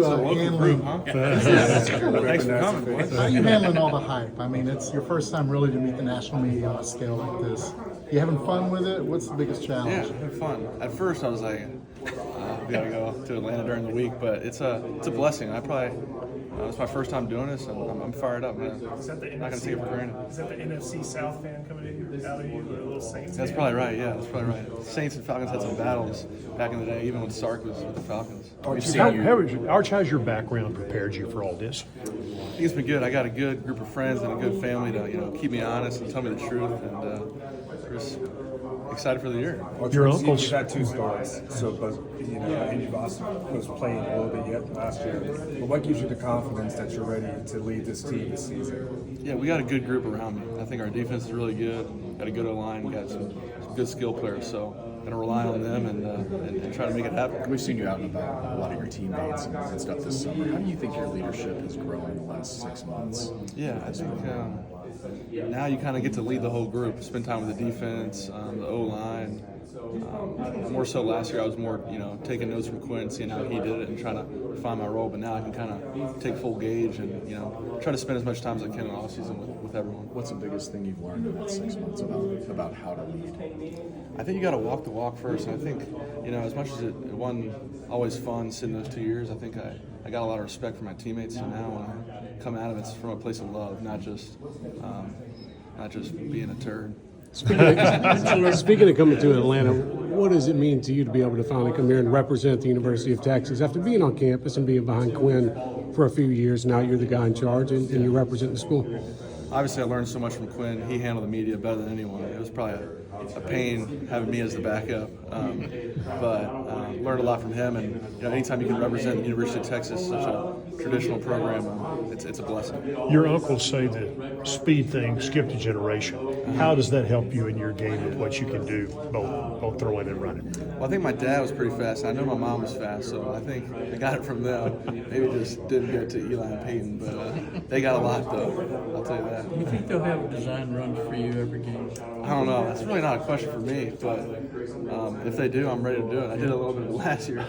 It's a local group, huh? Thanks for coming, boys. How are you handling all the hype? I mean, it's your first time really to meet the national media on a scale like this. You having fun with it? What's the biggest Yeah, challenge? it's been fun. At first, I was like, we gotta go to Atlanta during the week, but it's a blessing. It's my first time doing this, and I'm fired up, man. Is that the I'm not gonna take it for granted. Is that the NFC South fan coming out of you, or a little Saints? That's fan? probably right. Yeah, that's probably right. Saints and Falcons had some battles back in the day, even when Sark was with the Falcons. Arch, how's your background prepared you for all this? I think it's been good. I got a good group of friends and a good family to keep me honest and tell me the truth, and we're just excited for the year. Your uncles. You've had 2 starts, and you've also was playing a little bit yet last year. But what gives you the confidence that you're ready to lead this team this season? Yeah, we got a good group around me. I think our defense is really good. Got a good O-line. Got some good skill players. So going to rely on them and try to make it happen. We've seen you out and about with a lot of your teammates and stuff this summer. How do you think your leadership has grown in the last 6 months? Yeah, I think now you kind of get to lead the whole group, spend time with the defense, the O-line. More so last year, I was more, taking notes from Quinn, seeing how he did it and trying to find my role. But now I can kind of take full gauge and, try to spend as much time as I can in the offseason with everyone. What's the biggest thing you've learned in that 6 months about how to lead? I think you got to walk the walk first. And I think, as much as it wasn't always fun sitting those 2 years, I think I got a lot of respect for my teammates. And now when I come out of it, it's from a place of love, not just being a turd. Speaking of coming to Atlanta, what does it mean to you to be able to finally come here and represent the University of Texas? After being on campus and being behind Quinn for a few years, now you're the guy in charge and you represent the school. Obviously, I learned so much from Quinn. He handled the media better than anyone. It was probably a pain having me as the backup, but learned a lot from him. And anytime you can represent the University of Texas, such a traditional program, it's a blessing. Your uncles say the speed thing skipped a generation. How does that help you in your game with what you can do, both throwing and running? Well, I think my dad was pretty fast. I know my mom was fast, so I think I got it from them. Maybe just didn't get to Eli and Peyton, but they got a lot, though. I'll tell you that. Do you think they'll have design runs for you every game? I don't know. That's really not a question for me, but if they do, I'm ready to do it. I did a little bit of it last year.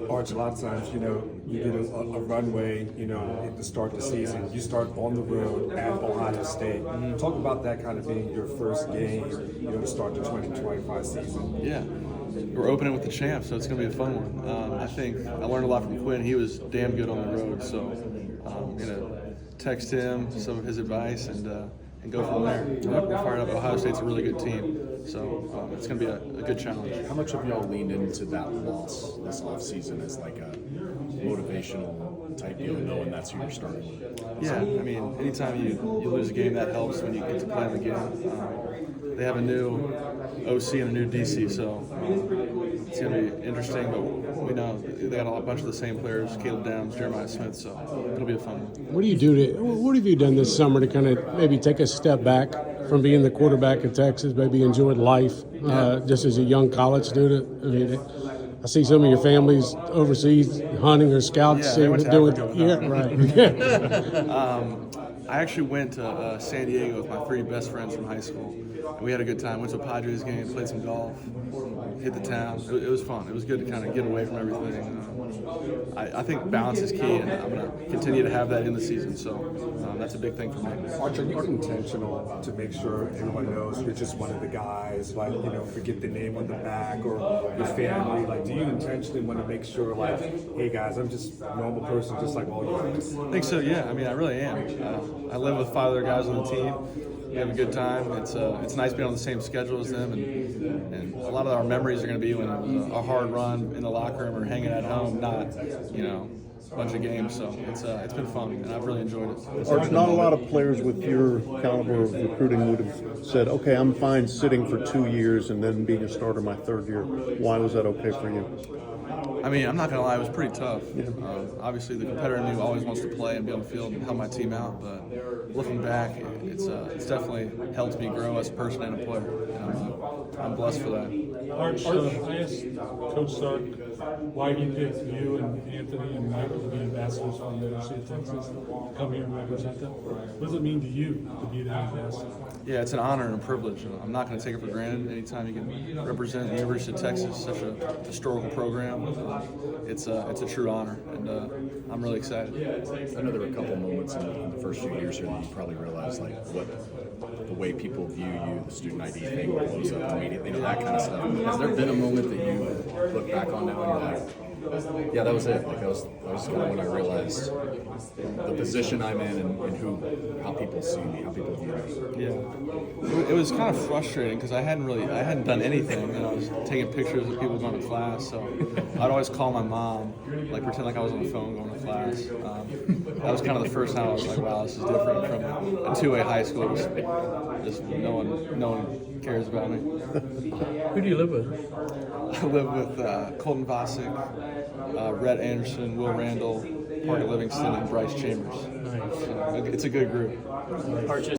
Arch, a lot of times, you get a runway, at the start of the season. You start on the road at Ohio State. Talk about that kind of being your first game, to start the 2025 season. Yeah. We're opening with the champ, so it's going to be a fun one. I think I learned a lot from Quinn. He was damn good on the road, so text him some of his advice and go from there. We're fired up. Ohio State's a really good team, so it's going to be a good challenge. How much have y'all leaned into that loss this offseason as like a motivational type deal, knowing that's who you're starting with? Yeah, I mean, anytime you lose a game, that helps when you get to play them again. They have a new OC and a new DC, so it's going to be interesting, but we know they got a bunch of the same players, Caleb Downs, Jeremiah Smith, so it'll be a fun one. What have you done this summer to kind of maybe take a step back from being the quarterback in Texas, maybe enjoyed life just as a young college student? I mean, I see some of your families overseas hunting or scouts. Yeah, they went to Africa. Yeah, right. I actually went to San Diego with my 3 best friends from high school. And we had a good time. Went to a Padres game, played some golf, hit the town. It was fun. It was good to kind of get away from everything. I think balance is key, and I'm going to continue to have that in the season. So that's a big thing for me. Arch, are you intentional to make sure everyone knows you're just one of the guys, forget the name on the back or your family? Do you intentionally want to make sure, hey guys, I'm just a normal person just like all you guys? I think so, yeah. I mean, I really am. I live with 5 other guys on the team. We have a good time. It's nice being on the same schedule as them, and a lot of our memories are going to be when it was a hard run in the locker room or hanging at home, not a bunch of games. So it's been fun, and I've really enjoyed it. Arch, not a lot of players with your caliber of recruiting would have said, "Okay, I'm fine sitting for 2 years and then being a starter my 3rd year." Why was that okay for you? I mean, I'm not going to lie, it was pretty tough. Obviously, the competitor in me always wants to play and be on the field and help my team out, but looking back, it's definitely helped me grow as a person and a player. I'm blessed for that. Arch, I asked Coach Sark, why do you pick you and Anthony and Michael to be ambassadors? ambassadors for the University of Texas come here and represent them. What does it mean to you to be the ambassador? Yeah, it's an honor and a privilege. And I'm not going to take it for granted. Anytime you can represent the University of Texas, such a historical program, it's a true honor, and I'm really excited. I know there were a couple moments in the first few years here that you probably realized like what the way people view you, the student ID thing blows up immediately, that kind of stuff. Has there been a moment that you look back on now and you're like, yeah, that was it. Like that was kind of when I realized the position I'm in and how people see me, how people view me. Yeah, it was kind of frustrating because I hadn't done anything, and I was taking pictures of people going to class. So I'd always call my mom, like pretend like I was on the phone going to class. That was kind of the first time I was like, wow, this is different from a two-way high school. Just no one cares about me. Who do you live with? I live with Colton Vosick, Rhett Anderson, Will Randall, Parker Livingston, and Bryce Chambers. Nice. So it's a good group.